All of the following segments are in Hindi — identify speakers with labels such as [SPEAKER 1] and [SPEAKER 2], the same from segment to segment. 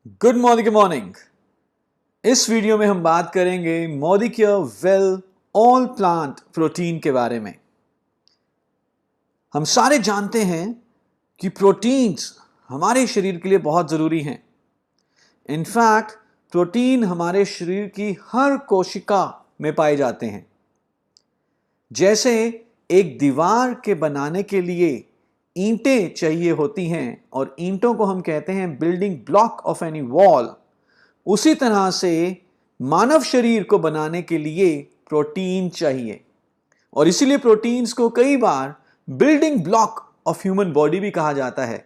[SPEAKER 1] Good morning. इस वीडियो में हम बात करेंगे molecular well all plant protein के बारे में। हम सारे जानते हैं कि प्रोटीन्स हमारे शरीर के लिए बहुत ज़रूरी हैं। इनफैक्ट प्रोटीन हमारे शरीर की हर कोशिका में पाए जाते हैं। जैसे एक दीवार के बनाने के लिए ईंटें चाहिए होती हैं और ईंटों को हम कहते हैं building block of any wall, उसी तरह से मानव शरीर को बनाने के लिए प्रोटीन चाहिए और इसीलिए प्रोटीन्स को कई बार building block of human body भी कहा जाता है।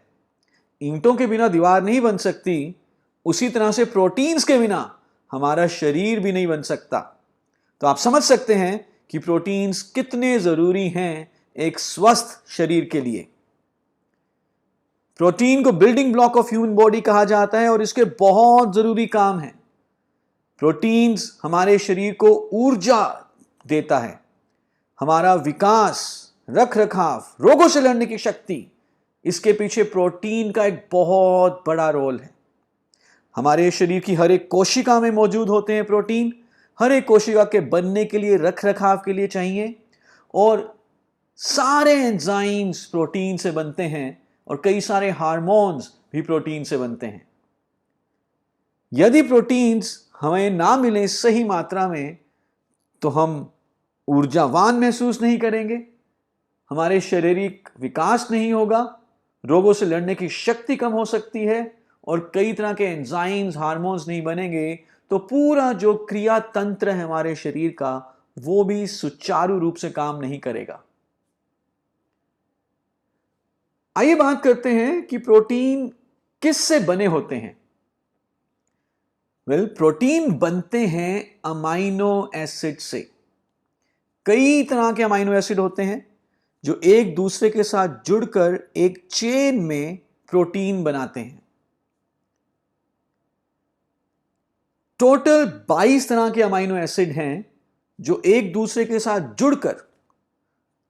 [SPEAKER 1] ईंटों के बिना दीवार नहीं बन सकती, उसी तरह से प्रोटीन्स के बिना हमारा शरीर भी नहीं बन सकता। तो आप समझ सकते हैं कि प्रोटीन्स कितने जरूरी हैं एक स्वस्थ शरीर के लिए। प्रोटीन को building block of human body कहा जाता है और इसके बहुत जरूरी काम हैं। प्रोटीन्स हमारे शरीर को ऊर्जा देता है, हमारा विकास, रख रखाव, रोगों से लड़ने की शक्ति, इसके पीछे प्रोटीन का एक बहुत बड़ा रोल है। हमारे शरीर की हर एक कोशिका में मौजूद होते हैं प्रोटीन। हर एक कोशिका के बनने के लिए, रख रखाव के लिए चाहिए और सारे एंजाइम्स प्रोटीन से बनते हैं और कई सारे हार्मोन्स भी प्रोटीन से बनते हैं। यदि प्रोटीन्स हमें ना मिले सही मात्रा में तो हम ऊर्जावान महसूस नहीं करेंगे, हमारे शारीरिक विकास नहीं होगा, रोगों से लड़ने की शक्ति कम हो सकती है और कई तरह के एंजाइम्स, हार्मोन्स नहीं बनेंगे तो पूरा जो क्रिया तंत्र है हमारे शरीर का वो भी सुचारू रूप से काम नहीं करेगा। आइए बात करते हैं कि प्रोटीन किससे बने होते हैं। प्रोटीन बनते हैं अमाइनो एसिड से। कई तरह के अमाइनो एसिड होते हैं जो एक दूसरे के साथ जुड़कर एक चेन में प्रोटीन बनाते हैं। टोटल 22 तरह के अमाइनो एसिड हैं जो एक दूसरे के साथ जुड़कर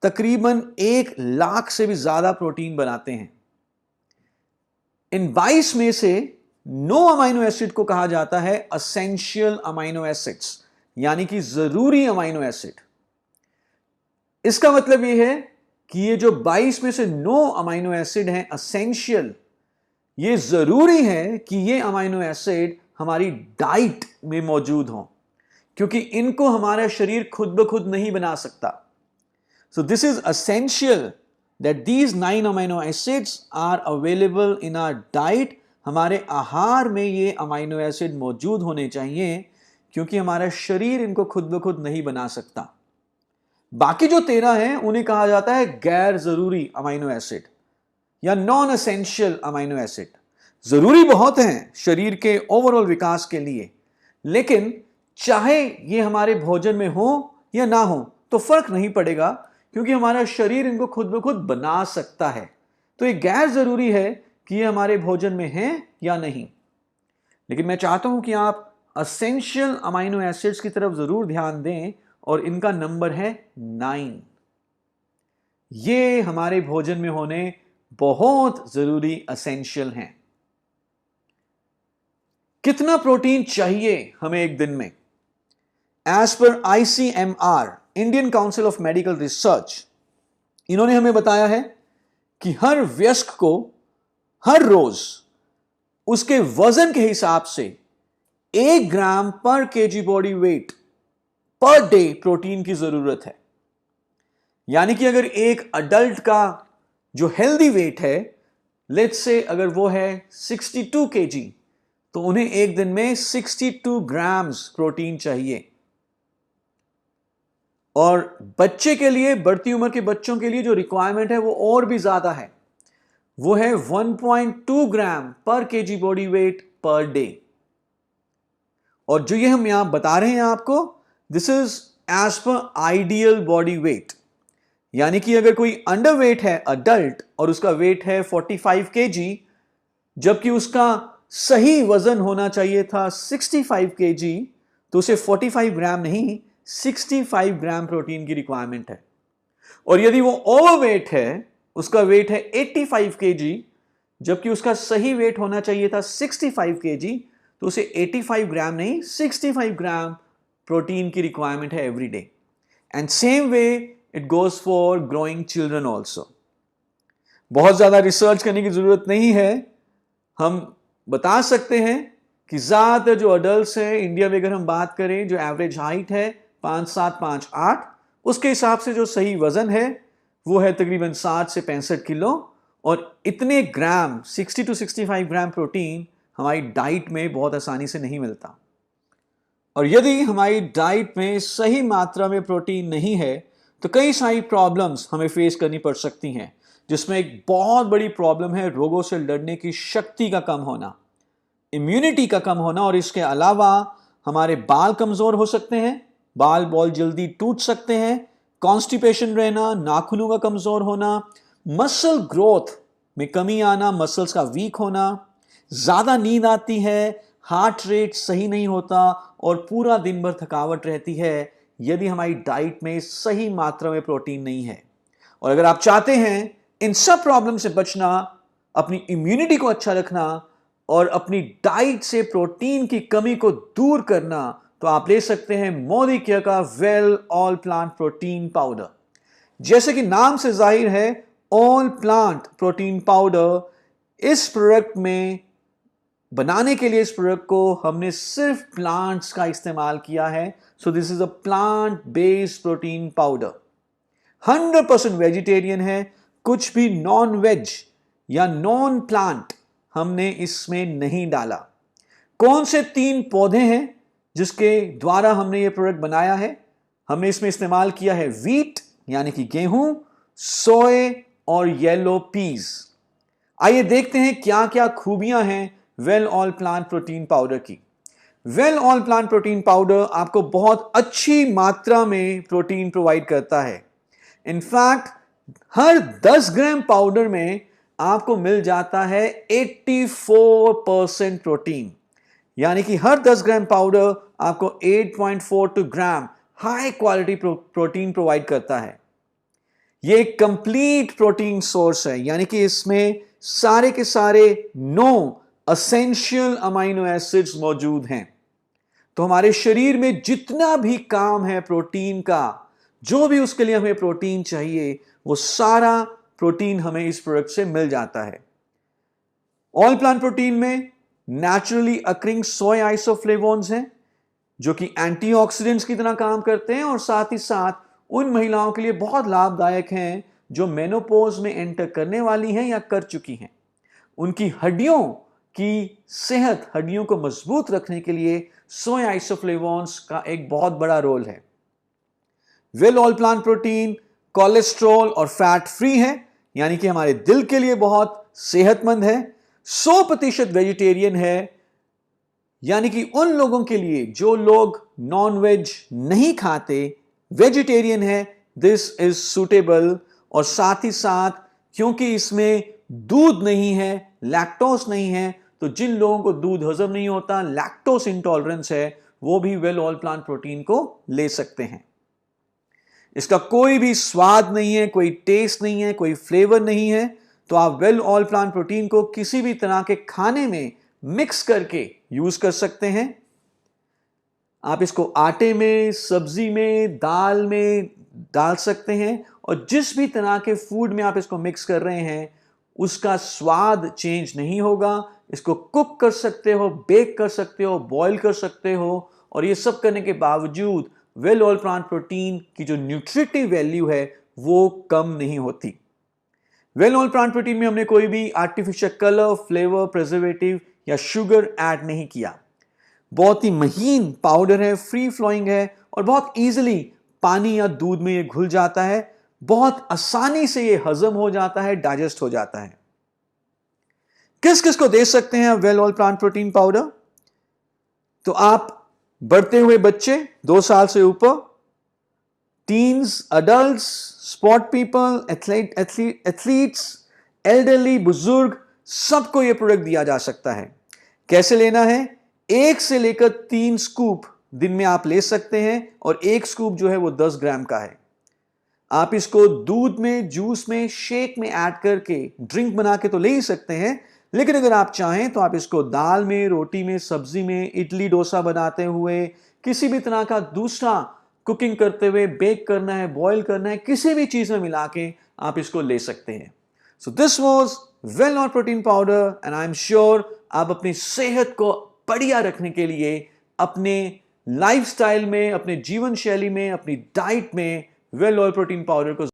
[SPEAKER 1] तकरीबन 1 लाख से भी ज्यादा प्रोटीन बनाते हैं। इन 22 में से 9 अमाइनो एसिड को कहा जाता है एसेंशियल अमाइनो एसिड्स, यानी कि जरूरी अमाइनो एसिड। इसका मतलब यह है कि ये जो 22 में से 9 अमाइनो एसिड हैं एसेंशियल, ये जरूरी है कि ये अमाइनो एसिड हमारी डाइट में मौजूद हों, क्योंकि इनको हमारा शरीर खुद ब खुद नहीं बना सकता। So this is essential that these 9 amino acids are available in our diet. हमारे आहार में ये अमाइनो एसिड मौजूद होने चाहिए क्योंकि हमारा शरीर इनको खुद ब खुद नहीं बना सकता। बाकी जो 13 हैं उन्हें कहा जाता है गैर जरूरी अमाइनो एसिड या नॉन एसेंशियल अमाइनो एसिड। जरूरी बहुत हैं शरीर के ओवरऑल विकास के लिए, लेकिन चाहे ये हमारे भोजन में हो या ना हो तो फर्क नहीं पड़ेगा क्योंकि हमारा शरीर इनको खुद ब खुद बना सकता है। तो ये गैर जरूरी है कि ये हमारे भोजन में है या नहीं। लेकिन मैं चाहता हूं कि आप एसेंशियल अमाइनो एसिड्स की तरफ जरूर ध्यान दें और इनका नंबर है 9। ये हमारे भोजन में होने बहुत जरूरी एसेंशियल हैं। कितना प्रोटीन चाहिए हमें एक दिन में? As per ICMR, Indian council of medical research, इन्होंने हमें बताया है कि हर वयस्क को हर रोज उसके वजन के हिसाब से 1 ग्राम per KG body weight per day protein की जरूरत है। यानी कि अगर एक अडल्ट का जो हेल्दी वेट है, लेट्स से अगर वो है 62 केजी, तो उन्हें एक दिन में 62 ग्राम्स प्रोटीन चाहिए। और बच्चे के लिए, बढ़ती उम्र के बच्चों के लिए जो रिक्वायरमेंट है वो और भी ज्यादा है, वो है 1.2 gram per KG body weight per day. और जो ये हम यहां बता रहे हैं आपको, this is as per ideal body weight. यानी कि अगर कोई अंडरवेट है अडल्ट और उसका वेट है 45 केजी, जबकि उसका सही वजन होना चाहिए था 65 केजी, तो उसे 45 ग्राम नहीं 65 ग्राम प्रोटीन की रिक्वायरमेंट है। और यदि वो ओवरवेट है, उसका वेट है 85 केजी, जबकि उसका सही वेट होना चाहिए था 65 kg, तो उसे 85 ग्राम नहीं 65 ग्राम प्रोटीन की रिक्वायरमेंट है every day. And same way it goes for growing children also. बहुत ज्यादा रिसर्च करने की जरूरत नहीं है, हम बता सकते हैं कि ज्यादातर जो अडल्ट हैं इंडिया में, अगर हम बात करें, जो एवरेज हाइट है 5'7", 5'8", उसके हिसाब से जो सही वजन है वो है तकरीबन 60 से 65 किलो। और इतने ग्राम 60 to 65 ग्राम प्रोटीन हमारी डाइट में बहुत आसानी से नहीं मिलता। और यदि हमारी डाइट में सही मात्रा में प्रोटीन नहीं है तो कई सारी प्रॉब्लम्स हमें फेस करनी पड़ सकती हैं, जिसमें एक बहुत बड़ी प्रॉब्लम है रोगों से लड़ने की शक्ति का कम होना, इम्यूनिटी का कम होना। और इसके अलावा हमारे बाल कमजोर हो सकते हैं, बाल बहुत जल्दी टूट सकते हैं, कॉन्स्टिपेशन रहना, नाखूनों का कमजोर होना, मसल ग्रोथ में कमी आना, मसल्स का वीक होना, ज्यादा नींद आती है, हार्ट रेट सही नहीं होता और पूरा दिन भर थकावट रहती है यदि हमारी डाइट में सही मात्रा में प्रोटीन नहीं है। और अगर आप चाहते हैं इन सब प्रॉब्लम से बचना, अपनी इम्यूनिटी को अच्छा रखना और अपनी डाइट से प्रोटीन की कमी को दूर करना, तो आप ले सकते हैं मोदी केयर का well all plant protein powder. जैसे कि नाम से जाहिर है, ऑल प्लांट प्रोटीन पाउडर, इस प्रोडक्ट में बनाने के लिए इस प्रोडक्ट को हमने सिर्फ प्लांट्स का इस्तेमाल किया है। सो this is a plant based protein powder, 100% vegetarian है, कुछ भी नॉन वेज या नॉन प्लांट हमने इसमें नहीं डाला। कौन से 3 पौधे हैं जिसके द्वारा हमने ये प्रोडक्ट बनाया है? हमने इसमें इस्तेमाल किया है वीट यानी कि गेहूं, सोए और येलो पीज। आइए देखते हैं क्या क्या खूबियां हैं well all plant protein powder की। Well all plant protein powder आपको बहुत अच्छी मात्रा में प्रोटीन प्रोवाइड करता है। इनफैक्ट हर 10 ग्राम पाउडर में आपको मिल जाता है 84% प्रोटीन, यानी कि हर 10 ग्राम पाउडर आपको 8.42 ग्राम हाई क्वालिटी प्रोटीन प्रोवाइड करता है। यह एक कंप्लीट प्रोटीन सोर्स है, यानी कि इसमें सारे के सारे 9 एसेंशियल अमाइनो एसिड्स मौजूद हैं। तो हमारे शरीर में जितना भी काम है प्रोटीन का, जो भी उसके लिए हमें प्रोटीन चाहिए, वो सारा प्रोटीन हमें इस प्रोडक्ट से मिल जाता है। ऑल प्लांट प्रोटीन में नेचुरली अकरिंग सोय आइसोफ्लेवोन्स हैं जो कि एंटीऑक्सीडेंट्स की तरह काम करते हैं और साथ ही साथ उन महिलाओं के लिए बहुत लाभदायक हैं जो मेनोपॉज में एंटर करने वाली हैं या कर चुकी हैं। उनकी हड्डियों की सेहत, हड्डियों को मजबूत रखने के लिए सोय आइसोफ्लेवोन्स का एक बहुत बड़ा रोल है। Well all plant protein cholesterol और फैट फ्री है, यानी कि हमारे दिल के लिए बहुत सेहतमंद है। 100% वेजिटेरियन है, यानी कि उन लोगों के लिए जो लोग नॉन वेज नहीं खाते, वेजिटेरियन है, दिस इज सुटेबल। और साथ ही साथ क्योंकि इसमें दूध नहीं है, लैक्टोस नहीं है, तो जिन लोगों को दूध हजम नहीं होता, लैक्टोस इंटॉलरेंस है, वो भी वेल ऑल प्लांट प्रोटीन को ले सकते हैं। इसका कोई भी स्वाद नहीं है, कोई टेस्ट नहीं है, कोई फ्लेवर नहीं है, तो आप वेल ऑल प्लांट प्रोटीन को किसी भी तरह के खाने में मिक्स करके यूज कर सकते हैं। आप इसको आटे में, सब्जी में, दाल में डाल सकते हैं और जिस भी तरह के फूड में आप इसको मिक्स कर रहे हैं उसका स्वाद चेंज नहीं होगा। इसको कुक कर सकते हो, बेक कर सकते हो, बॉईल कर सकते हो, और ये सब करने के बावजूद वेल ऑल प्लांट प्रोटीन की जो न्यूट्रिटिव वैल्यू है वो कम नहीं होती। वेल ऑल प्लांट प्रोटीन में हमने कोई भी आर्टिफिशियल कलर, फ्लेवर, प्रिजर्वेटिव या शुगर ऐड नहीं किया। बहुत ही महीन पाउडर है, फ्री फ्लोइंग है और बहुत इजीली पानी या दूध में ये घुल जाता है, बहुत आसानी से ये हजम हो जाता है, डाइजेस्ट हो जाता है। किस किस को दे सकते हैं well all plant protein powder? तो आप बढ़ते हुए बच्चे 2 साल से ऊपर, teens, adults, sport people, athletes, elderly, बुजुर्ग, सबको यह प्रोडक्ट दिया जा सकता है। कैसे लेना है? 1 से लेकर 3 स्कूप दिन में आप ले सकते हैं और 1 स्कूप जो है वो 10 ग्राम का है। आप इसको दूध में, जूस में, शेक में ऐड करके ड्रिंक बना के तो ले ही सकते हैं, लेकिन अगर आप चाहें तो आप इसको दाल में, रोटी में, सब्जी में, इडली डोसा बनाते हुए, किसी भी तरह का दूसरा कुकिंग करते हुए, बेक करना है, बॉईल करना है, किसी भी चीज में मिला के आप इसको ले सकते हैं। So this was well protein powder and I am sure आप अपनी सेहत को बढ़िया रखने के लिए अपने लाइफस्टाइल में, अपने जीवन शैली में, अपनी डाइट में वेल ऑयल प्रोटीन पाउडर को